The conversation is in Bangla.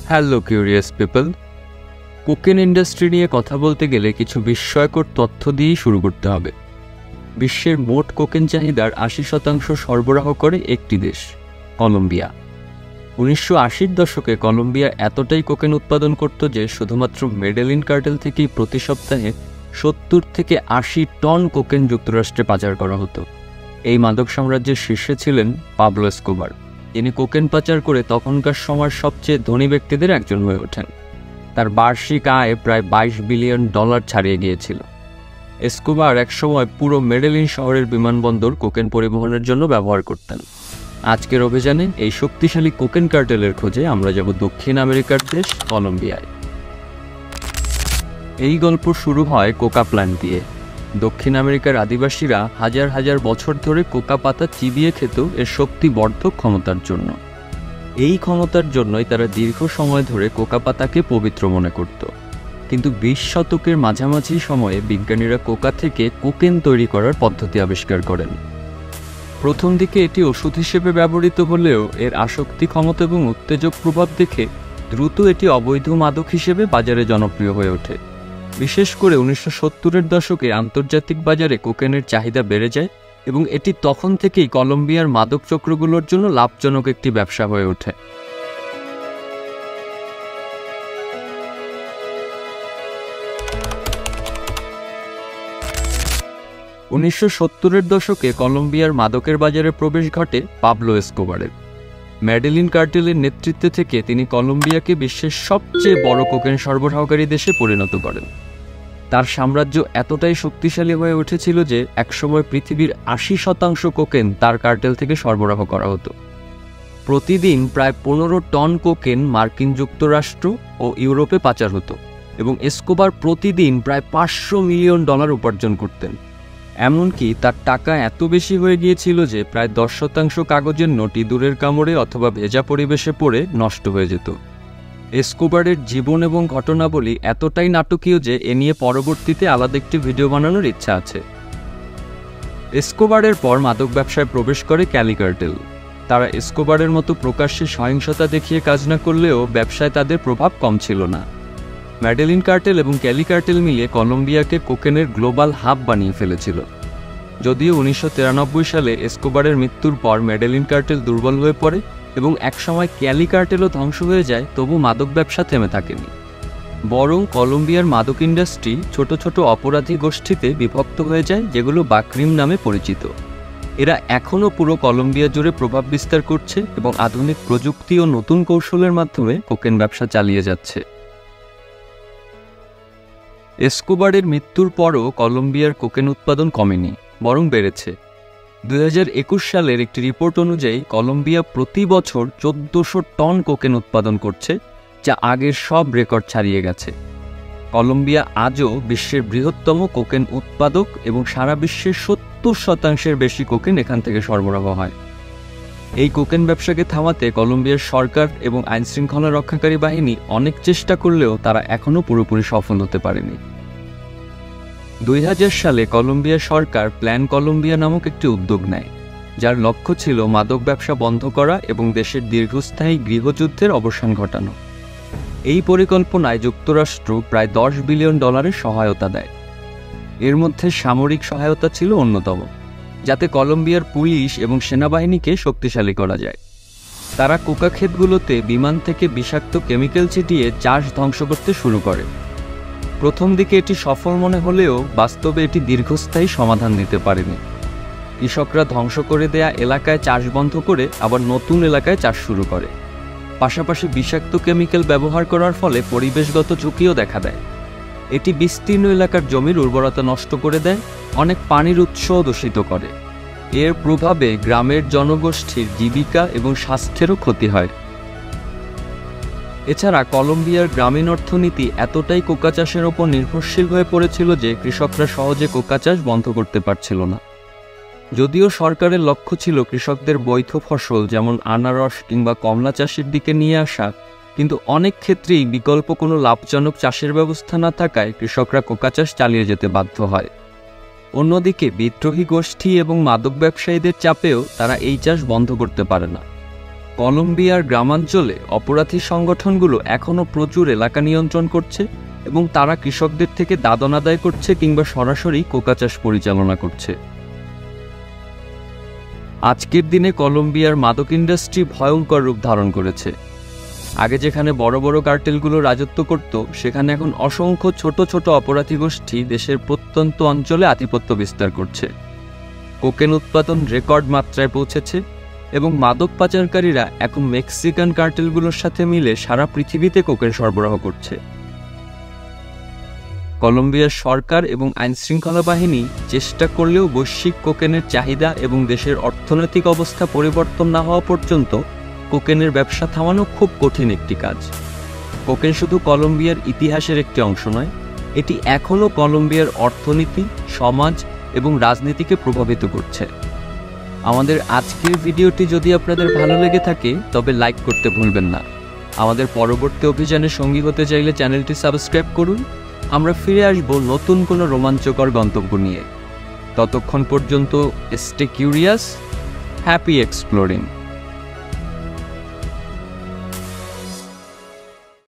Hello curious people, cocaine industry নিয়ে কথা বলতে গেলে কিছু বিস্ময়কর তথ্য দিয়েই শুরু করতে হবে। বিশ্বের মোট কোকেন চাহিদার 80% সরবরাহ করে একটি দেশ, কলম্বিয়া। 1980-র দশকে কলম্বিয়া এতটাই কোকেন উৎপাদন করত যে শুধুমাত্র মেডেলিন কার্টেল থেকেই প্রতি সপ্তাহে 70 থেকে 80 টন কোকেন যুক্তরাষ্ট্রে পাচার করা হতো। এই মাদক সাম্রাজ্যের শীর্ষে ছিলেন পাবলো এসকোবার। তিনি কোকেন পাচার করে তখনকার সময়ের সবচেয়ে ধনী ব্যক্তিদের একজন হয়ে ওঠেন। তার বার্ষিক আয় প্রায় $22 বিলিয়ন ছাড়িয়ে গিয়েছিল। এসকোবার একসময় পুরো মেডেলিন শহরের বিমানবন্দর কোকেন পরিবহনের জন্য ব্যবহার করতেন। আজকের অভিযানে এই শক্তিশালী কোকেন কার্টেলের খোঁজে আমরা যাব দক্ষিণ আমেরিকার দেশ কলম্বিয়ায়। এই গল্প শুরু হয় কোকা প্ল্যান্ট দিয়ে। দক্ষিণ আমেরিকার আদিবাসীরা হাজার হাজার বছর ধরে কোকা পাতা চিবিয়ে খেত এর শক্তিবর্ধক ক্ষমতার জন্য। এই ক্ষমতার জন্যই তারা দীর্ঘ সময় ধরে কোকা পাতাকে পবিত্র মনে করত। কিন্তু 20 শতকের মাঝামাঝি সময়ে বিজ্ঞানীরা কোকা থেকে কোকেন তৈরি করার পদ্ধতি আবিষ্কার করেন। প্রথম দিকে এটি ওষুধ হিসেবে ব্যবহৃত হলেও এর আসক্তি ক্ষমতা এবং উত্তেজক প্রভাব দেখে দ্রুত এটি অবৈধ মাদক হিসেবে বাজারে জনপ্রিয় হয়ে ওঠে। বিশেষ করে 1970-এর দশকে আন্তর্জাতিক বাজারে কোকেনের চাহিদা বেড়ে যায় এবং এটি তখন থেকেই কলম্বিয়ার মাদক চক্রগুলোর জন্য লাভজনক একটি ব্যবসা হয়ে ওঠে। 1970-এর দশকে কলম্বিয়ার মাদকের বাজারে প্রবেশ ঘটে পাবলো এসকোবারের। মেডেলিন কার্টেলের নেতৃত্বে থেকে তিনি কলম্বিয়াকে বিশ্বের সবচেয়ে বড় কোকেন সরবরাহকারী দেশে পরিণত করেন। তার সাম্রাজ্য এতটাই শক্তিশালী হয়ে উঠেছিল যে একসময় পৃথিবীর 80% কোকেন তার কার্টেল থেকে সরবরাহ করা হতো। প্রতিদিন প্রায় 15 টন কোকেন মার্কিন যুক্তরাষ্ট্র ও ইউরোপে পাচার হতো এবং এসকোবার প্রতিদিন প্রায় $500 মিলিয়ন উপার্জন করতেন। এমনকি তার টাকা এত বেশি হয়ে গিয়েছিল যে প্রায় 10% কাগজের নোট ইঁদুরের কামড়ে অথবা ভেজা পরিবেশে পড়ে নষ্ট হয়ে যেত। এসকোবারের জীবন এবং ঘটনাবলী এতটাই নাটকীয় যে এ নিয়ে পরবর্তীতে আলাদা একটি ভিডিও বানানোর ইচ্ছা আছে। এসকোবারের পর মাদক ব্যবসায় প্রবেশ করে ক্যালি কার্টেল। তারা এসকোবারের মতো প্রকাশ্যে সহিংসতা দেখিয়ে কাজ না করলেও ব্যবসায় তাদের প্রভাব কম ছিল না। মেডেলিন কার্টেল এবং ক্যালি কার্টেল মিলিয়ে কলম্বিয়াকে কোকেনের গ্লোবাল হাব বানিয়ে ফেলেছিল। যদিও 1993 সালে এসকোবারের মৃত্যুর পর মেডেলিন কার্টেল দুর্বল হয়ে পড়ে এবং একসময় ক্যালি কার্টেলও ধ্বংস হয়ে যায়, তবু মাদক ব্যবসা থেমে থাকেনি। বরং কলম্বিয়ার মাদক ইন্ডাস্ট্রি ছোট ছোট অপরাধী গোষ্ঠীতে বিভক্ত হয়ে যায়, যেগুলো বাকরিম নামে পরিচিত। এরা এখনও পুরো কলম্বিয়া জুড়ে প্রভাব বিস্তার করছে এবং আধুনিক প্রযুক্তি ও নতুন কৌশলের মাধ্যমে কোকেন ব্যবসা চালিয়ে যাচ্ছে। এসকোবারের মৃত্যুর পরও কলম্বিয়ার কোকেন উৎপাদন কমেনি, বরং বেড়েছে। 2021 সালের একটি রিপোর্ট অনুযায়ী কলম্বিয়া প্রতি বছর 1400 টন কোকেন উৎপাদন করছে, যা আগের সব রেকর্ড ছাড়িয়ে গেছে। কলম্বিয়া আজও বিশ্বের বৃহত্তম কোকেন উৎপাদক এবং সারা বিশ্বের 70% বেশি কোকেন এখান থেকে সরবরাহ হয়। এই কোকেন ব্যবসাকে থামাতে কলম্বিয়ার সরকার এবং আইনশৃঙ্খলা রক্ষাকারী বাহিনী অনেক চেষ্টা করলেও তারা এখনও পুরোপুরি সফল হতে পারেনি। 2000 সালে কলম্বিয়া সরকার প্ল্যান কলম্বিয়া নামক একটি উদ্যোগ নেয়, যার লক্ষ্য ছিল মাদক ব্যবসা বন্ধ করা এবং দেশের দীর্ঘস্থায়ী গৃহযুদ্ধের অবসান ঘটানো। এই পরিকল্পনায় যুক্তরাষ্ট্র প্রায় $10 বিলিয়ন সহায়তা দেয়। এর মধ্যে সামরিক সহায়তা ছিল অন্যতম, যাতে কলম্বিয়ার পুলিশ এবং সেনাবাহিনীকে শক্তিশালী করা যায়। তারা কোকা ক্ষেতগুলোতে বিমান থেকে বিষাক্ত কেমিক্যাল ছিটিয়ে চাষ ধ্বংস করতে শুরু করে। প্রথম দিকে এটি সফল মনে হলেও বাস্তবে এটি দীর্ঘস্থায়ী সমাধান দিতে পারেনি। কৃষকরা ধ্বংস করে দেয়া এলাকায় চাষ বন্ধ করে আবার নতুন এলাকায় চাষ শুরু করে। পাশাপাশি বিষাক্ত কেমিক্যাল ব্যবহার করার ফলে পরিবেশগত ঝুঁকিও দেখা দেয়। এটি বিস্তীর্ণ এলাকার জমির উর্বরতা নষ্ট করে দেয়, অনেক পানির উৎসও দূষিত করে। এর প্রভাবে গ্রামের জনগোষ্ঠীর জীবিকা এবং স্বাস্থ্যেরও ক্ষতি হয়। এছাড়া কলম্বিয়ার গ্রামীণ অর্থনীতি এতটাই কোকা চাষের ওপর নির্ভরশীল হয়ে পড়েছিল যে কৃষকরা সহজে কোকা চাষ বন্ধ করতে পারছিল না। যদিও সরকারের লক্ষ্য ছিল কৃষকদের বৈধ ফসল যেমন আনারস কিংবা কমলা চাষের দিকে নিয়ে আসা, কিন্তু অনেক ক্ষেত্রেই বিকল্প কোনো লাভজনক চাষের ব্যবস্থা না থাকায় কৃষকরা কোকা চাষ চালিয়ে যেতে বাধ্য হয়। অন্যদিকে বিদ্রোহী গোষ্ঠী এবং মাদক ব্যবসায়ীদের চাপেও তারা এই চাষ বন্ধ করতে পারে না। কলম্বিয়ার গ্রামাঞ্চলে অপরাধী সংগঠনগুলো এখনও প্রচুর এলাকা নিয়ন্ত্রণ করছে এবং তারা কৃষকদের থেকে দাদন আদায় করছে কিংবা সরাসরি কোকা চাষ পরিচালনা করছে। আজকের দিনে কলম্বিয়ার মাদক ইন্ডাস্ট্রি ভয়ঙ্কর রূপ ধারণ করেছে। আগে যেখানে বড় বড় কার্টেলগুলো রাজত্ব করত, সেখানে এখন অসংখ্য ছোট ছোট অপরাধী গোষ্ঠী দেশের প্রত্যন্ত অঞ্চলে আধিপত্য বিস্তার করছে। কোকেন উৎপাদন রেকর্ড মাত্রায় পৌঁছেছে এবং মাদক পাচারকারীরা এখন মেক্সিকান কার্টেলগুলোর সাথে মিলে সারা পৃথিবীতে কোকেন সরবরাহ করছে। কলম্বিয়ার সরকার এবং আইনশৃঙ্খলা বাহিনী চেষ্টা করলেও বৈশ্বিক কোকেনের চাহিদা এবং দেশের অর্থনৈতিক অবস্থা পরিবর্তন না হওয়া পর্যন্ত কোকেনের ব্যবসা থামানো খুব কঠিন একটি কাজ। কোকেন শুধু কলম্বিয়ার ইতিহাসের একটি অংশ নয়, এটি এখনও কলম্বিয়ার অর্থনীতি, সমাজ এবং রাজনীতিকে প্রভাবিত করছে। আমাদের আজকের ভিডিওটি যদি আপনাদের ভালো লেগে থাকে তবে লাইক করতে ভুলবেন না। আমাদের পরবর্তী অভিযানে সঙ্গী হতে চাইলে চ্যানেলটি সাবস্ক্রাইব করুন। আমরা ফিরে আসব নতুন কোনো রোমাঞ্চকর গন্তব্য নিয়ে। ততক্ষণ পর্যন্ত স্টে কিউরিয়াস, হ্যাপি এক্সপ্লোরিং।